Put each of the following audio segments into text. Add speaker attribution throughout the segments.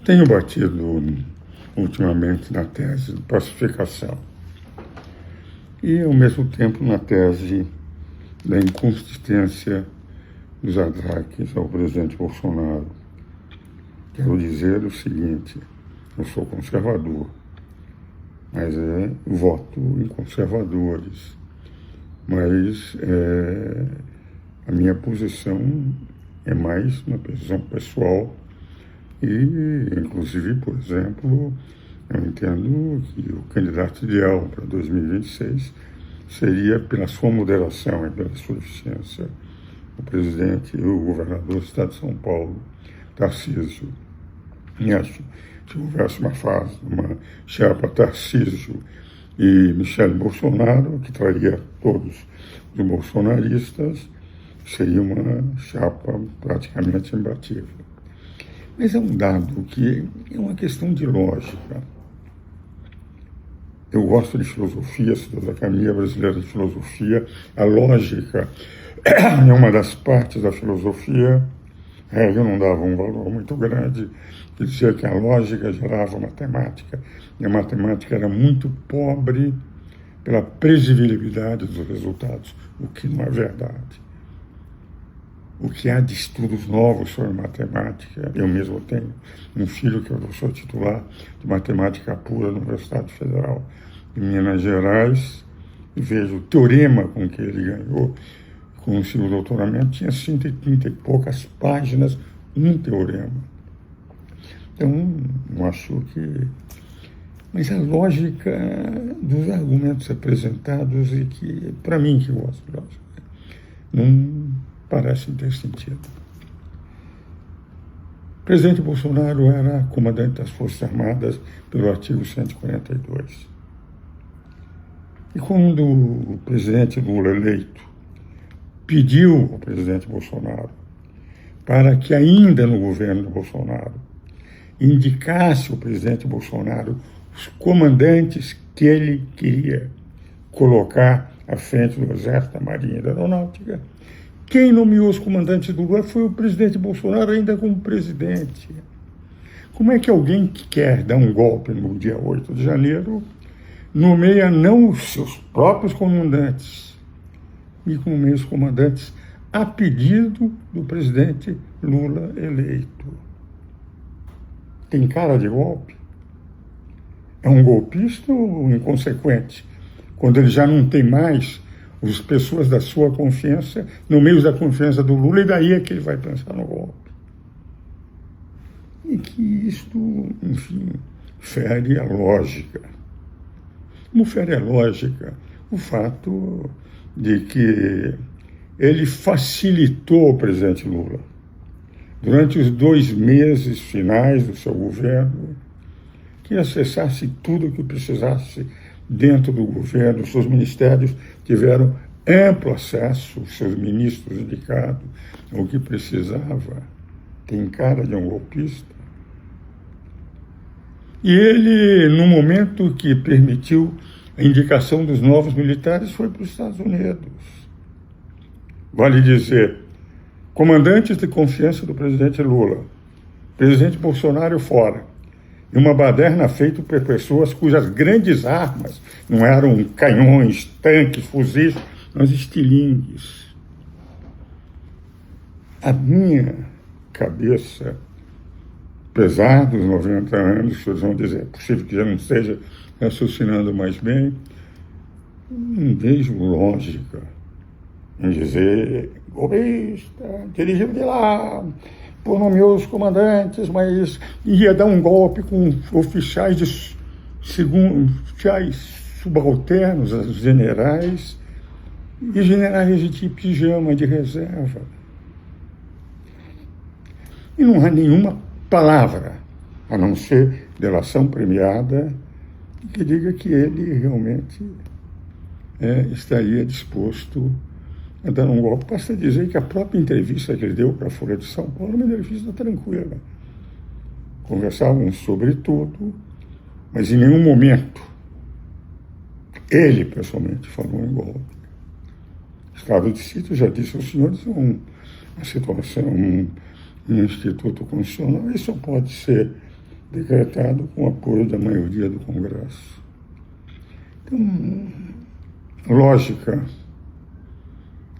Speaker 1: Tenho batido ultimamente na tese de pacificação e, ao mesmo tempo, na tese da inconsistência dos ataques ao presidente Bolsonaro. Quero dizer o seguinte: eu sou conservador, mas voto em conservadores. Mas a minha posição é mais uma posição pessoal e, inclusive, por exemplo, eu entendo que o candidato ideal para 2026 seria, pela sua moderação e pela sua eficiência, o presidente e o governador do estado de São Paulo, Tarcísio. E acho que se houvesse uma fase, uma chapa Tarcísio e Michele Bolsonaro, que traria todos os bolsonaristas, seria uma chapa praticamente imbatível. Mas é um dado que é uma questão de lógica. Eu gosto de filosofia, sou da Academia Brasileira de Filosofia. A lógica é uma das partes da filosofia. Hegel não dava um valor muito grande, ele dizia que a lógica gerava matemática, e a matemática era muito pobre pela previsibilidade dos resultados, o que não é verdade. O que há de estudos novos sobre matemática, eu mesmo tenho um filho que é professor titular de matemática pura na Universidade Federal de Minas Gerais, e vejo o teorema com que ele ganhou com o seu doutoramento, tinha 130 e poucas páginas, um teorema. Então, eu acho que... Mas a lógica dos argumentos apresentados, e que, para mim, que gosto de lógica, não parecem ter sentido. O presidente Bolsonaro era comandante das Forças Armadas pelo artigo 142. E quando o presidente Lula eleito pediu ao presidente Bolsonaro para que ainda no governo de Bolsonaro indicasse o presidente Bolsonaro os comandantes que ele queria colocar à frente do Exército, da Marinha e da Aeronáutica, quem nomeou os comandantes do Lula foi o presidente Bolsonaro ainda como presidente. Como é que alguém que quer dar um golpe no dia 8 de janeiro nomeia não os seus próprios comandantes, e com meus comandantes a pedido do presidente Lula eleito? Tem cara de golpe? É um golpista ou inconsequente? Quando ele já não tem mais as pessoas da sua confiança, no meio da confiança do Lula, e daí é que ele vai pensar no golpe. E que isto, enfim, fere a lógica. Como fere a lógica o fato de que ele facilitou ao presidente Lula, durante os 2 meses finais do seu governo, que acessasse tudo o que precisasse dentro do governo. Os seus ministérios tiveram amplo acesso, os seus ministros indicados, ao que precisava. Tem cara de um golpista. E ele, no momento que permitiu a indicação dos novos militares, foi para os Estados Unidos. Vale dizer, comandantes de confiança do presidente Lula, presidente Bolsonaro fora, e uma baderna feita por pessoas cujas grandes armas não eram canhões, tanques, fuzis, mas estilingues. A minha cabeça, apesar dos 90 anos, os senhores vão dizer, é possível que já não esteja raciocinando mais bem, não vejo lógica em dizer golpista, dirigido de lá, por nomeou os comandantes, mas ia dar um golpe com oficiais oficiais subalternos, os generais, e generais de pijama de reserva. E não há nenhuma palavra, a não ser delação premiada, que diga que ele realmente estaria disposto a dar um golpe. Basta dizer que a própria entrevista que ele deu para a Folha de São Paulo era uma entrevista tranquila. Conversavam sobre tudo, mas em nenhum momento ele, pessoalmente, falou em golpe. Estado de sítio, já disse aos senhores, uma situação, um instituto constitucional, isso pode ser decretado com o apoio da maioria do Congresso. Então, lógica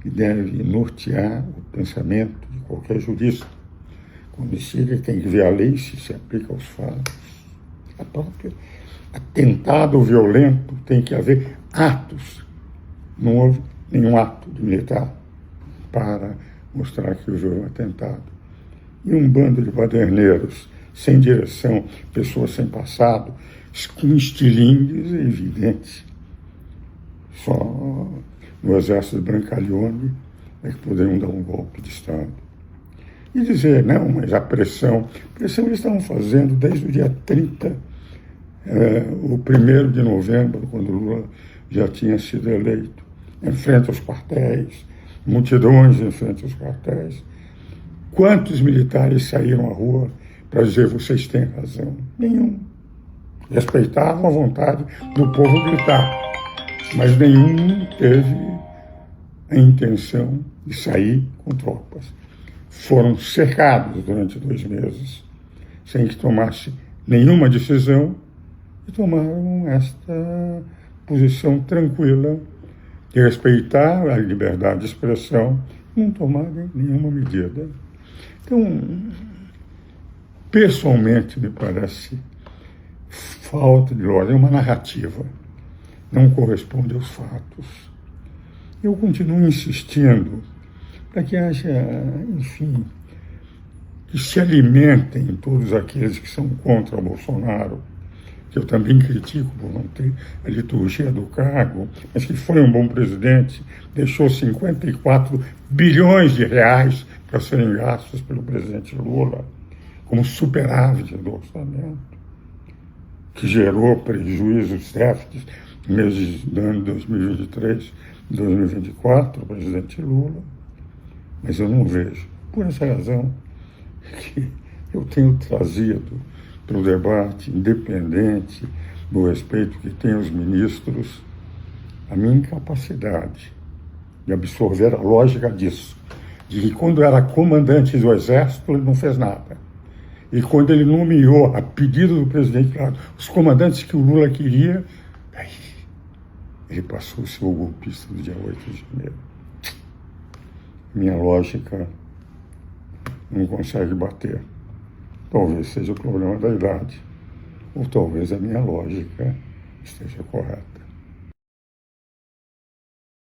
Speaker 1: que deve nortear o pensamento de qualquer jurista. Quando chega, tem que ver a lei se aplica aos fatos. A própria atentado violento tem que haver atos. Não houve nenhum ato de militar para mostrar que houve um atentado. E um bando de baderneiros, sem direção, pessoas sem passado, com estilingues evidentes. Só no exército Brancaleone é que poderiam dar um golpe de Estado. E dizer, não, mas a pressão eles estavam fazendo desde o dia 30, o 1º de novembro, quando Lula já tinha sido eleito, em frente aos quartéis, multidões em frente aos quartéis. Quantos militares saíram à rua para dizer, vocês têm razão? Nenhum. Respeitavam a vontade do povo gritar, mas nenhum teve a intenção de sair com tropas. Foram cercados durante 2 meses, sem que tomasse nenhuma decisão, e tomaram esta posição tranquila de respeitar a liberdade de expressão e não tomarem nenhuma medida. Então, pessoalmente, me parece falta de lógica, é uma narrativa, não corresponde aos fatos. Eu continuo insistindo para que haja, enfim, que se alimentem todos aqueles que são contra o Bolsonaro, que eu também critico por não ter a liturgia do cargo, mas que foi um bom presidente, deixou 54 bilhões de reais para serem gastos pelo presidente Lula, como superávit do orçamento, que gerou prejuízos, déficits, no mês de ano 2023 e 2024, o presidente Lula. Mas eu não vejo. Por essa razão que eu tenho trazido para o debate, independente do respeito que tem os ministros, a minha incapacidade de absorver a lógica disso, de que quando era comandante do Exército ele não fez nada. E quando ele nomeou, a pedido do presidente, os comandantes que o Lula queria, aí ele passou a ser o golpista do dia 8 de janeiro. Minha lógica não consegue bater. Talvez seja o problema da idade, ou talvez a minha lógica esteja correta.